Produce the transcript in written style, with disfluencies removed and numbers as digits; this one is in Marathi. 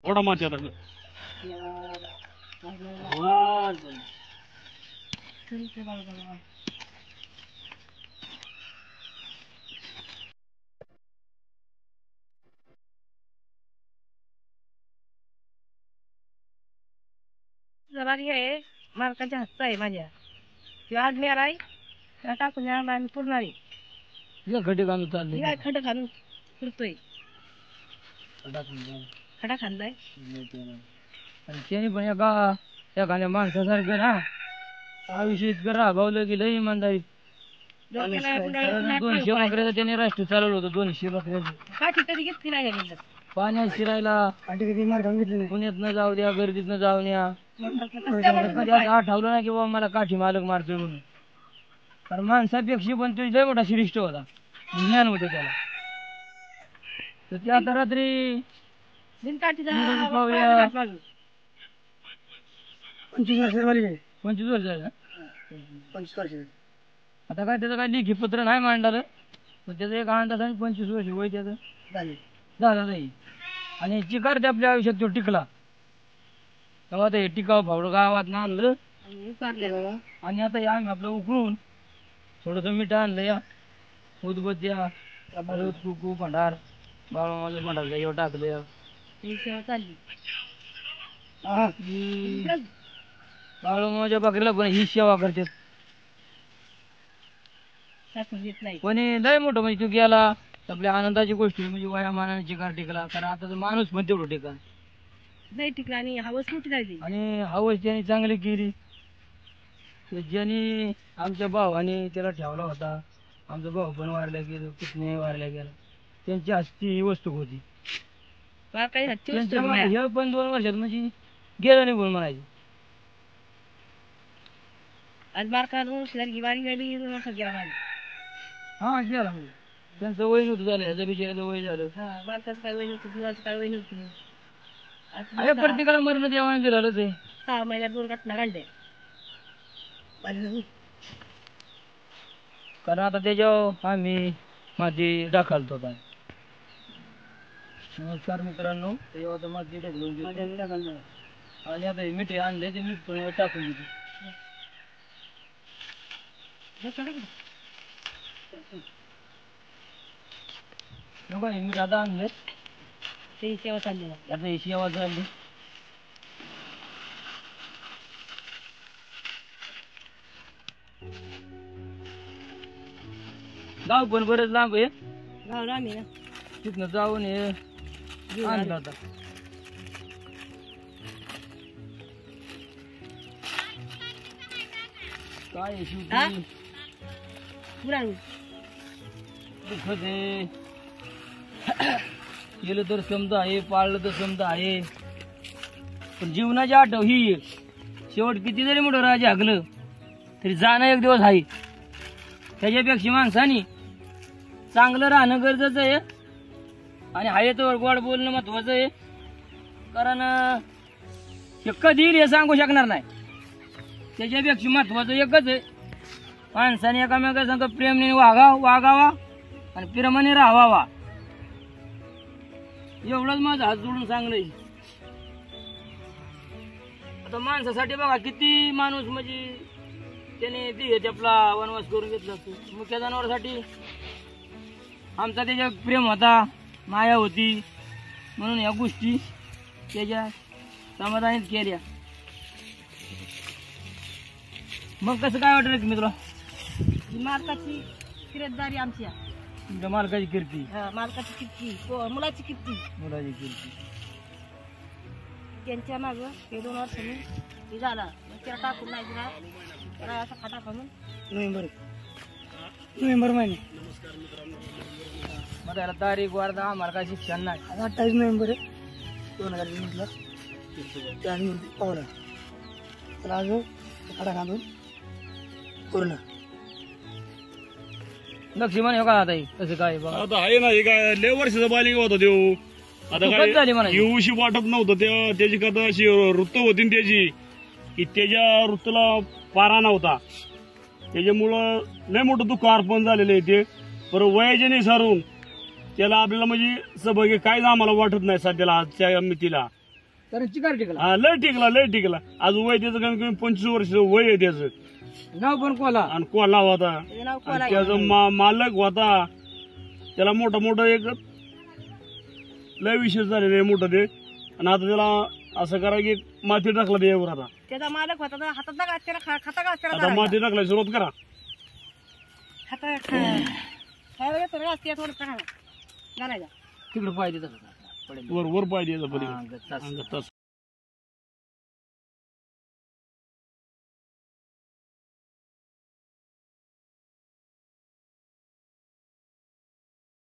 थोडा माती आता जरा हे मालकाच्या हातचा आहे माझ्या किंवा आज मेरा आहे टाकून आम्ही पुरणार खड्डे घालून चालले काय खड्डा घालून फिरतोय खडा खाल्लाय आणि त्याने पण एखाद्या माणसासारखं ना आयुष्य इतकं राबवलं की लई इमानदारी 200 बकऱ्याचं त्याने राष्ट्र चालवलं होतं 200 बकऱ्याचं काठी कधी घेतली नाही गेलं पाण्यात शिरायला पुण्यात न जाऊ द्या गर्दीत न जाऊन या कधी असं आठवलं नाही की बाबा मला काठी मालक मारतोय म्हणून कारण माणसापेक्षा पण तो लय मोठा श्रेष्ठ होता ज्ञान होतं त्याला तर ते आता रात्री 25 वर्ष आता काय त्याचं काय लेखी पत्र नाही मांडलं पण त्याचं एक अंदाज आणि 25 वर्ष वय त्याचं झालं नाही आणि चिकार ते आपल्या आयुष्यात तो टिकला तेव्हा ते टिकाव फावडं गावात आणलं आणि आता या आम्ही आपलं उकळून थोडंसं मीठ आणलं या उदबत्त्या कुकू भंडार बाळू माझं भंडार एवढं टाकलं या बाळू माझ्या बकरीला पण ही सेवा करतात कोणी लय मोठं म्हणजे तू गेला आपल्या आनंदाची गोष्ट म्हणजे वयामानाने चिकार टिकला कारण आता माणूस पण तेवढं टिका नाही टिकला आणि हवस मोठी झाली आणि हवस ज्याने चांगली केली ज्याने आमच्या भावाने त्याला ठेवला होता आमचा भाऊ पण वारल्या गेलो पुतणे वारल्या गेला त्यांची हस्ती ही वस्तू होती हे पण 2 वर्षात म्हणजे गेलं निघून म्हणायचं आज बारका 2 वर्ष झाली वारी गेली 2 वर्षात गेला हा गेला म्हणजे त्यांचं वय नव्हतं झालं ह्याचं बिचाराचं वय झालं बारकाचं काय वय नव्हतं दुधाचं काय वय नव्हतं अरे प्रत्येकाला मरण देवाने दिलं ते 6 महिन्यात 2 घटना काढल्या कारण आता त्याच्यावर आम्ही माती टाकालतो आता नमस्कार मित्रांनो त्याच्यावर आता माती टाकून आणि आता मिठी आणले ते मीठ पण टाकून दिली मीठ आता आणले ते सेवा चालली आता ही सेवा चालली गाव पण बरंच लांब आहे गाव लांब आहे ना तिथनं जाऊन हे आणलं आता काय शेवटी दुःखच आहे गेलं तर समजा आहे पाळलं तर समजा आहे पण जीवनाची आठव ही शेवट किती जरी मोठं राजे हागलं तरी जाणं एक दिवस आहे त्याच्यापेक्षा माणसानी चांगलं राहणं गरजेचं आहे आणि आहे तर गोड बोलणं महत्वाचं आहे कारण हे कधी हे सांगू शकणार नाही त्याच्यापेक्षा महत्वाचं एकच आहे माणसाने एकामेका संग प्रेमाने वागावा आणि प्रेमाने राहावा एवढंच माझं हात जोडून सांगणं आता माणसासाठी बघा किती माणूस म्हणजे त्याने आपला वनवास करून घेतला असतो मुख्य जनावरांसाठी आमचा त्याच्या प्रेम होता माया होती म्हणून या गोष्टी त्याच्या समाधानीत केल्या मग कसं काय वाटलं की तुला मालकाची किरतदारी आमची तुमच्या मालकाची कीर्ती मालकाची कीर्ती मुलाची कीर्ती त्यांच्या माग हे 2 वर्षांनी हे झाला त्याला टाकून नाही दिला त्याला असा खाटा खाऊन नोव्हेंबर महिने मग त्याला तारीख वारदा आम्हाला काय शिक्षण नाही 28 नोव्हेंबर 2020ला त्याने पावला त्याला अजून खाटा खांदून पूर्ण लक्ष्मण हे काय आता कसं काय बघा आता आहे ना हे काय लय वर्षाचा बालिक होता देऊ आता काय येऊशी वाटत नव्हतं त्याची कथा अशी वृत्त होती ना त्याची की त्याच्या वृत्तला पारा नव्हता त्याच्यामुळं लय मोठं दुःख अर्पण झालेलं आहे ते बरं वयाचे नाही सारून त्याला आपल्याला म्हणजे सहभागी काहीच आम्हाला वाटत नाही सध्याला आजच्या मितीला कारण चिकार टिकला. हा लय टिकला. आज वय त्याचं कमी कमी 25 वर्ष वय आहे त्याचं. नाव पण कोला. आणि कोल्हा होता. त्याचं नाव आणि कोला. त्याचा मालक होता. त्याला मोठा एक लय विशेष झालेलं आहे मोठं ते. आणि आता त्याला असं करा की माती टाकला त्यावर. आता त्याचा मालक होता तर हातात घास त्याला खाता घास त्याला आता माती टाकला सुरुवात करा. खाता खायला घेतो घास त्या थोडं घालायचा. तिकडे पाहिजे तसं पडेल. वर पाहिजे हा, तसं. तसं